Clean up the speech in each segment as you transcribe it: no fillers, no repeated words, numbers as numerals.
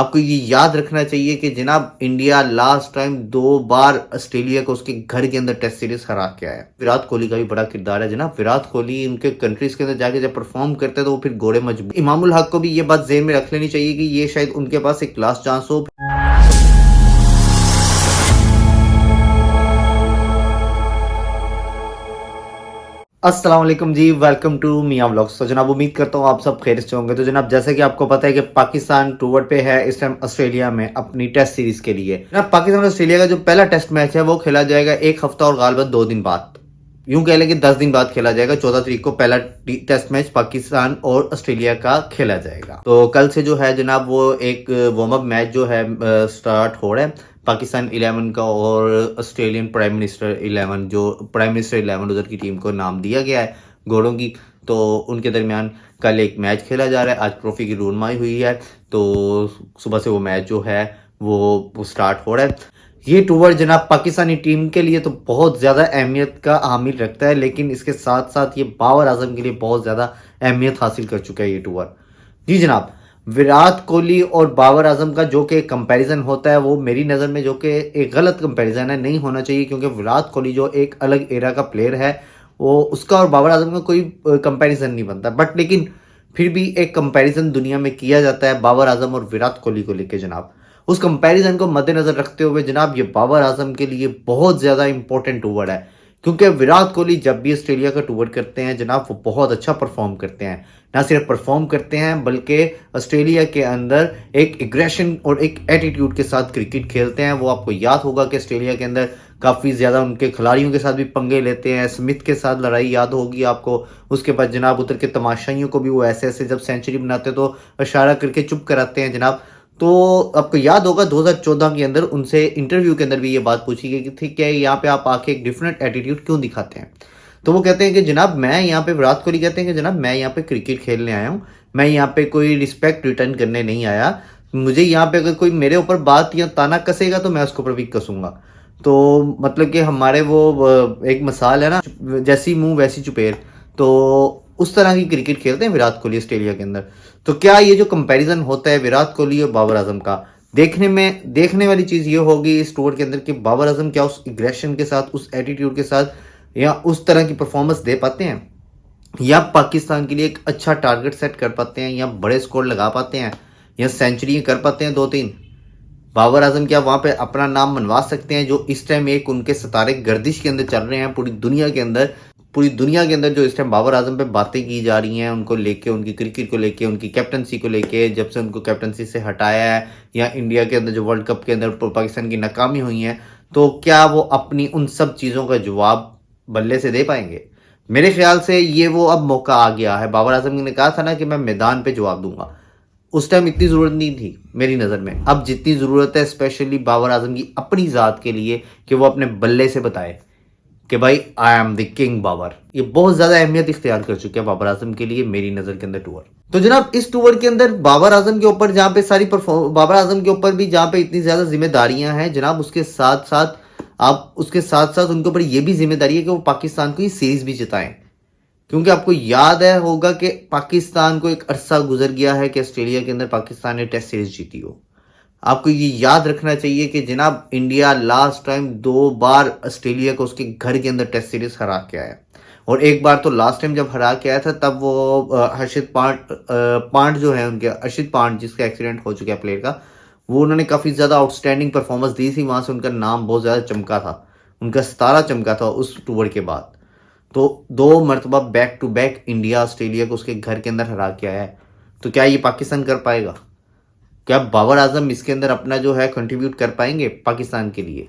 आपको ये याद रखना चाहिए कि जनाब इंडिया लास्ट टाइम 2 बार ऑस्ट्रेलिया को उसके घर के अंदर टेस्ट सीरीज हरा के आया। विराट कोहली का भी बड़ा किरदार है जनाब। विराट कोहली उनके कंट्रीज के अंदर जाके जब परफॉर्म करते हैं तो वो फिर घोड़े मजबूत। इमामुल हक को भी ये बात ज़हन में रख लेनी चाहिए कि ये शायद उनके पास एक लास्ट चांस हो। अस्सलाम वालेकुम जी, वेलकम टू मियां व्लॉग्स। तो जनाब उम्मीद करता हूँ आप सब खैरियत से होंगे। तो जनाब जैसे कि आपको पता है कि पाकिस्तान टूर पे है इस टाइम ऑस्ट्रेलिया में अपनी टेस्ट सीरीज के लिए। जनाब पाकिस्तान और ऑस्ट्रेलिया का जो पहला टेस्ट मैच है वो खेला जाएगा 1 हफ्ता और गालबन 2 दिन बाद। यूं कह लें कि 10 दिन बाद खेला जाएगा। 14 तारीख को पहला टेस्ट मैच पाकिस्तान और ऑस्ट्रेलिया का खेला जाएगा। तो कल से जो है जनाब वो एक वार्म अप मैच जो है स्टार्ट हो रहा है पाकिस्तान 11 का और ऑस्ट्रेलियन प्राइम मिनिस्टर 11, जो प्राइम मिनिस्टर 11 उधर की टीम को नाम दिया गया है घोड़ों की। तो उनके दरमियान कल एक मैच खेला जा रहा है। आज ट्रॉफी की रूनमाई हुई है तो सुबह से वो मैच जो है वो स्टार्ट हो रहा है। ये टूर जनाब पाकिस्तानी टीम के लिए तो बहुत ज़्यादा अहमियत का हामिल रखता है, लेकिन इसके साथ साथ ये बाबर आजम के लिए बहुत ज़्यादा अहमियत हासिल कर चुका है ये टूर। जी जनाब, विराट कोहली और बाबर आजम का जो कि कंपैरिजन होता है वो मेरी नज़र में जो कि एक गलत कंपैरिजन है, नहीं होना चाहिए। क्योंकि विराट कोहली जो एक अलग एरा का प्लेयर है वो उसका और बाबर आजम का कोई कंपैरिजन नहीं बनता। बट लेकिन फिर भी एक कंपैरिजन दुनिया में किया जाता है बाबर आजम और विराट कोहली को लेकर जनाब। उस कंपैरिजन को मद्देनजर रखते हुए जनाब ये बाबर आजम के लिए बहुत ज़्यादा इंपॉर्टेंट ओवर है। क्योंकि विराट कोहली जब भी ऑस्ट्रेलिया का टूर करते हैं जनाब वो बहुत अच्छा परफॉर्म करते हैं। ना सिर्फ परफॉर्म करते हैं बल्कि ऑस्ट्रेलिया के अंदर एक एग्रेशन और एक एटीट्यूड के साथ क्रिकेट खेलते हैं। वो आपको याद होगा कि ऑस्ट्रेलिया के अंदर काफ़ी ज़्यादा उनके खिलाड़ियों के साथ भी पंगे लेते हैं। स्मिथ के साथ लड़ाई याद होगी आपको। उसके बाद जनाब उधर के तमाशाइयों को भी वो ऐसे ऐसे जब सेंचुरी बनाते तो इशारा करके चुप कराते हैं जनाब। तो आपको याद होगा 2014 के अंदर उनसे इंटरव्यू के अंदर भी ये बात पूछी गई थी कि यहाँ पे आप आके एक डिफरेंट एटीट्यूड क्यों दिखाते हैं। तो वो कहते हैं कि जनाब मैं यहाँ पे, विराट कोहली कहते हैं कि जनाब मैं यहाँ पे क्रिकेट खेलने आया हूँ, मैं यहाँ पे कोई रिस्पेक्ट रिटर्न करने नहीं आया। मुझे यहाँ पे अगर कोई मेरे ऊपर बात या ताना कसेगा तो मैं उसके ऊपर भी कसूंगा। तो मतलब कि हमारे वो एक मिसाल है ना, जैसी मुंह वैसी चुपेर। तो उस तरह की क्रिकेट खेलते हैं विराट कोहली ऑस्ट्रेलिया के अंदर। तो क्या ये जो कंपैरिजन होता है विराट कोहली और बाबर आजम का, देखने वाली चीज़ ये होगी इस टूर के अंदर कि बाबर आजम क्या उस एग्रेशन के साथ, उस एटीट्यूड के साथ या उस तरह की परफॉर्मेंस दे पाते हैं, या पाकिस्तान के लिए एक अच्छा टारगेट सेट कर पाते हैं, या बड़े स्कोर लगा पाते हैं, या सेंचुरी कर पाते हैं 2-3। बाबर आजम क्या वहाँ पे अपना नाम मनवा सकते हैं जो इस टाइम एक उनके सितारे गर्दिश के अंदर चल रहे हैं पूरी दुनिया के अंदर। पूरी दुनिया के अंदर जो इस टाइम बाबर आजम पे बातें की जा रही हैं उनको लेके, उनकी क्रिकेट को लेके, उनकी कैप्टनसी को लेके, जब से उनको कैप्टनसी से हटाया है, या इंडिया के अंदर जो वर्ल्ड कप के अंदर पाकिस्तान की नाकामी हुई है, तो क्या वो अपनी उन सब चीज़ों का जवाब बल्ले से दे पाएंगे? मेरे ख्याल से ये वो अब मौका आ गया है। बाबर आजम ने कहा था ना कि मैं मैदान पे जवाब दूंगा, उस टाइम इतनी ज़रूरत नहीं थी मेरी नज़र में। अब जितनी ज़रूरत है स्पेशली बाबर आजम की अपनी ज़ात के लिए कि वो अपने बल्ले से बताए कि भाई I am the king Babar. ये बहुत ज़्यादा अहमियत इख्तियार कर चुके हैं बाबर आजम के लिए मेरी नज़र के अंदर टूर। तो जनाब इस टूर के अंदर बाबर आजम के ऊपर जहाँ पे बाबर आजम के ऊपर भी जहाँ पे इतनी ज़्यादा जिम्मेदारियां हैं जनाब, उसके साथ साथ उनके ऊपर ये भी जिम्मेदारी है कि वो पाकिस्तान को ये सीरीज भी जिताएं। क्योंकि आपको याद है होगा कि पाकिस्तान को एक अरसा गुजर गया है कि ऑस्ट्रेलिया के अंदर पाकिस्तान ने टेस्ट सीरीज जीती हो। आपको ये याद रखना चाहिए कि जनाब इंडिया लास्ट टाइम 2 बार ऑस्ट्रेलिया को उसके घर के अंदर टेस्ट सीरीज हरा के आया। और एक बार तो लास्ट टाइम जब हरा के आया था तब वो हर्षित पांड जो है उनके, हर्षित पांड जिसका एक्सीडेंट हो चुका है प्लेयर का, वो उन्होंने काफ़ी ज़्यादा आउटस्टैंडिंग परफॉर्मेंस दी थी। वहाँ से उनका नाम बहुत ज़्यादा चमका था, उनका सितारा चमका था उस टूर के बाद। तो 2 मरतबा back to back India Australia को उसके घर के अंदर हरा के आया है। तो क्या ये पाकिस्तान कर पाएगा? क्या बाबर आजम इसके अंदर अपना जो है कंट्रीब्यूट कर पाएंगे पाकिस्तान के लिए?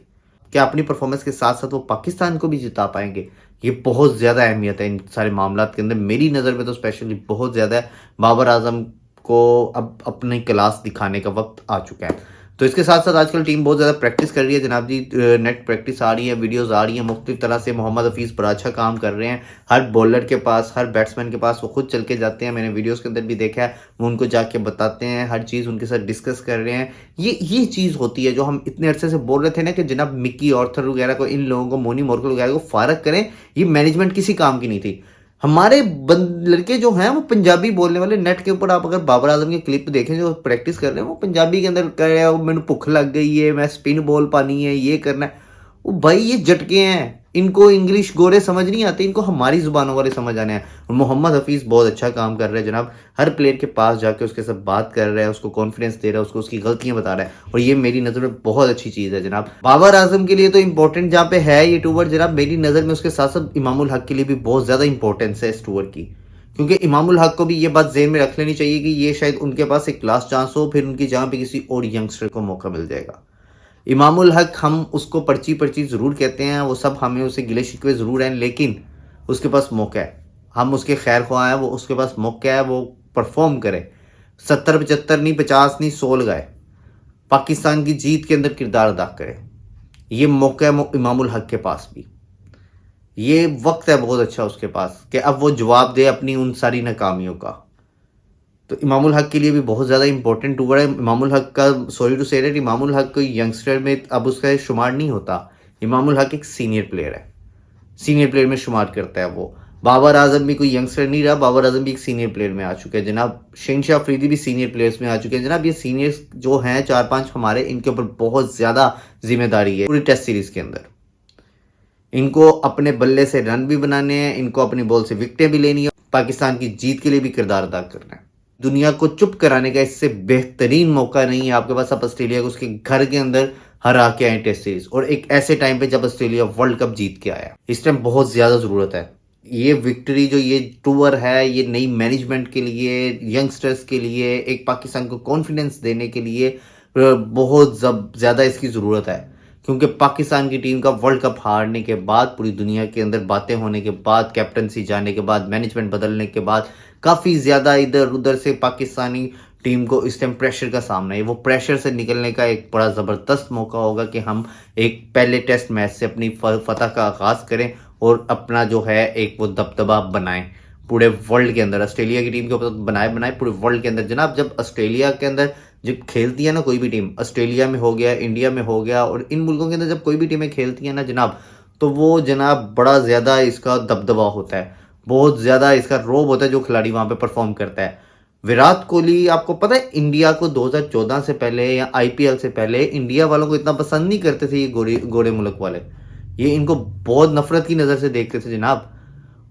क्या अपनी परफॉर्मेंस के साथ साथ वो पाकिस्तान को भी जिता पाएंगे? ये बहुत ज़्यादा अहमियत है इन सारे मामला के अंदर मेरी नज़र में तो स्पेशली बहुत ज़्यादा है। बाबर आजम को अब अपनी क्लास दिखाने का वक्त आ चुका है। तो इसके साथ साथ आजकल टीम बहुत ज़्यादा प्रैक्टिस कर रही है जनाब जी। नेट प्रैक्टिस आ रही है, वीडियोस आ रही हैं मुख्तलिफ तरह से। मोहम्मद हफीज़ बड़ा अच्छा काम कर रहे हैं। हर बॉलर के पास, हर बैट्समैन के पास वो खुद चल के जाते हैं। मैंने वीडियोस के अंदर भी देखा है, वो उनको जाके बताते हैं, हर चीज़ उनके साथ डिस्कस कर रहे हैं। ये चीज़ होती है जो हम इतने अरसे से बोल रहे थे ना कि जनाब मिक्की ऑर्थर वगैरह को, इन लोगों को, मोनी मोर्कल वगैरह को फारग करें। ये मैनेजमेंट किसी काम की नहीं थी। हमारे लड़के जो हैं वो पंजाबी बोलने वाले, नेट के ऊपर आप अगर बाबर आजम की क्लिप देखें जो प्रैक्टिस कर रहे हैं वो पंजाबी के अंदर कर रहे हैं, मैंने भुख लग गई है, मैं स्पिन बॉल पानी है, ये करना है। वो भाई ये झटके हैं, इनको इंग्लिश गोरे समझ नहीं आते, इनको हमारी जुबानों वाले समझ आने हैं। और मोहम्मद हफीज़ बहुत अच्छा काम कर रहे हैं जनाब, हर प्लेयर के पास जाके उसके साथ बात कर रहा है, उसको कॉन्फिडेंस दे रहा है, उसको उसकी गलतियां बता रहा है, और ये मेरी नज़र में बहुत अच्छी चीज़ है जनाब। बाबर आजम के लिए तो इंपॉर्टेंट जहाँ पे है ये टूर जनाब, मेरी नज़र में उसके साथ साथ इमामुल हक के लिए भी बहुत ज़्यादा इंपॉर्टेंस है इस टूर की, क्योंकि इमामुल हक को भी ये बात ज़हन में रख लेनी चाहिए कि ये शायद उनके पास एक लास्ट चांस हो, फिर उनकी जगह पे किसी और यंगस्टर को मौका मिल जाएगा। इमामुल हक हम उसको पर्ची पर्ची ज़रूर कहते हैं, वो सब हमें उसे गिले शिकवे ज़रूर हैं, लेकिन उसके पास मौका है, हम उसके खैर ख्वाह हैं, वो उसके पास मौका है, वो परफॉर्म करे, 70-75 नहीं, 50 नहीं, 100 लगाए, पाकिस्तान की जीत के अंदर किरदार अदा करे। ये मौका है इमामुल हक के पास भी, ये वक्त है बहुत अच्छा उसके पास कि अब वो जवाब दे अपनी उन सारी नाकामियों का। तो इमामुल हक के लिए भी बहुत ज़्यादा इंपॉर्टेंट टूर है। इमामुल हक का, sorry to say that, Imamul Haq कोई यंगस्टर में अब उसका शुमार नहीं होता। इमामुल हक एक सीनियर प्लेयर है, सीनियर प्लेयर में शुमार करता है वो। बाबर आजम भी कोई यंगस्टर नहीं रहा, बाबर आजम भी एक सीनियर प्लेयर में आ चुके हैं जनाब। शहनशाह अफरीदी भी सीनियर प्लेयर्स में आ चुके हैं जनाब। ये सीनियर्स जो हैं 4-5 हमारे, इनके ऊपर बहुत ज़्यादा जिम्मेदारी है पूरी टेस्ट सीरीज के अंदर। इनको अपने बल्ले से रन भी बनाने हैं, इनको अपनी बॉल से विकेटें भी लेनी है, पाकिस्तान की जीत के लिए भी किरदार अदा करना है। दुनिया को चुप कराने का इससे बेहतरीन मौका नहीं है आपके पास। आप ऑस्ट्रेलिया को उसके घर के अंदर हरा के आए टेस्ट सीरीज, और एक ऐसे टाइम पे जब ऑस्ट्रेलिया वर्ल्ड कप जीत के आया, इस टाइम बहुत ज्यादा जरूरत है। ये विक्ट्री जो ये टूर है, ये नई मैनेजमेंट के लिए, यंगस्टर्स के लिए, एक पाकिस्तान को कॉन्फिडेंस देने के लिए बहुत ज्यादा इसकी जरूरत है। क्योंकि पाकिस्तान की टीम का वर्ल्ड कप हारने के बाद, पूरी दुनिया के अंदर बातें होने के बाद, कैप्टनसी जाने के बाद, मैनेजमेंट बदलने के बाद, काफ़ी ज़्यादा इधर उधर से पाकिस्तानी टीम को इस टाइम प्रेशर का सामना है। वो प्रेशर से निकलने का एक बड़ा ज़बरदस्त मौका होगा कि हम एक पहले टेस्ट मैच से अपनी फतह का आगाज़ करें और अपना जो है एक वो दबदबा बनाएं पूरे वर्ल्ड के अंदर। ऑस्ट्रेलिया की टीम के ऊपर बनाए पूरे वर्ल्ड के अंदर जनाब। जब ऑस्ट्रेलिया के अंदर जब खेलती है ना कोई भी टीम, ऑस्ट्रेलिया में हो गया, इंडिया में हो गया, और इन मुल्कों के अंदर जब कोई भी टीमें खेलती हैं ना जनाब, तो वो जनाब बड़ा ज़्यादा इसका दबदबा होता है, बहुत ज़्यादा इसका रोब होता है जो खिलाड़ी वहाँ पे परफॉर्म करता है। विराट कोहली, आपको पता है इंडिया को 2014 से पहले या आईपीएल से पहले इंडिया वालों को इतना पसंद नहीं करते थे ये गोरे मुल्क वाले, ये इनको बहुत नफरत की नज़र से देखते थे जनाब।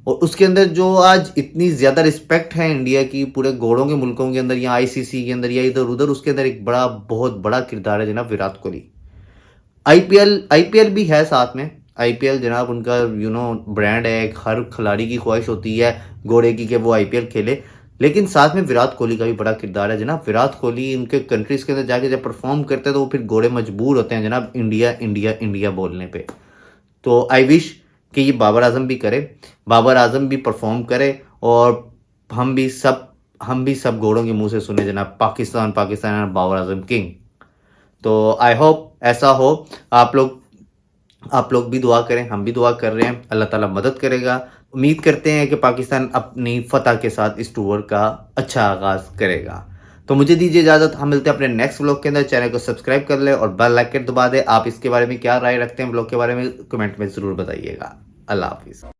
और उसके अंदर जो आज इतनी ज़्यादा रिस्पेक्ट है इंडिया की पूरे गोड़ों के मुल्कों के अंदर या आईसीसी के अंदर या इधर उधर, उसके अंदर एक बड़ा बहुत बड़ा किरदार है जनाब विराट कोहली। आईपीएल भी है साथ में, आईपीएल जनाब उनका ब्रांड है, हर खिलाड़ी की ख्वाहिश होती है गोरे की कि वो आईपीएल खेले, लेकिन साथ में विराट कोहली का भी बड़ा किरदार है जनाब। विराट कोहली उनके कंट्रीज के अंदर जाके जब परफॉर्म करते हैं तो वो फिर गोरे मजबूर होते हैं जनाब इंडिया इंडिया इंडिया बोलने पे। तो आई विश कि ये बाबर आजम भी करे, बाबर आजम भी परफॉर्म करे, और हम भी सब घोड़ों के मुंह से सुने जनाब पाकिस्तान पाकिस्तान और बाबर आजम किंग। तो आई होप ऐसा हो। आप लोग भी दुआ करें, हम भी दुआ कर रहे हैं, अल्लाह ताला मदद करेगा। उम्मीद करते हैं कि पाकिस्तान अपनी फतह के साथ इस टूर का अच्छा आगाज़ करेगा। तो मुझे दीजिए इजाज़त, हम मिलते हैं अपने नेक्स्ट व्लॉग के अंदर। चैनल को सब्सक्राइब कर ले और बेल आइकन दबा दे। आप इसके बारे में क्या राय रखते हैं व्लॉग के बारे में कमेंट में ज़रूर बताइएगा। अल्लाह हाफिज़।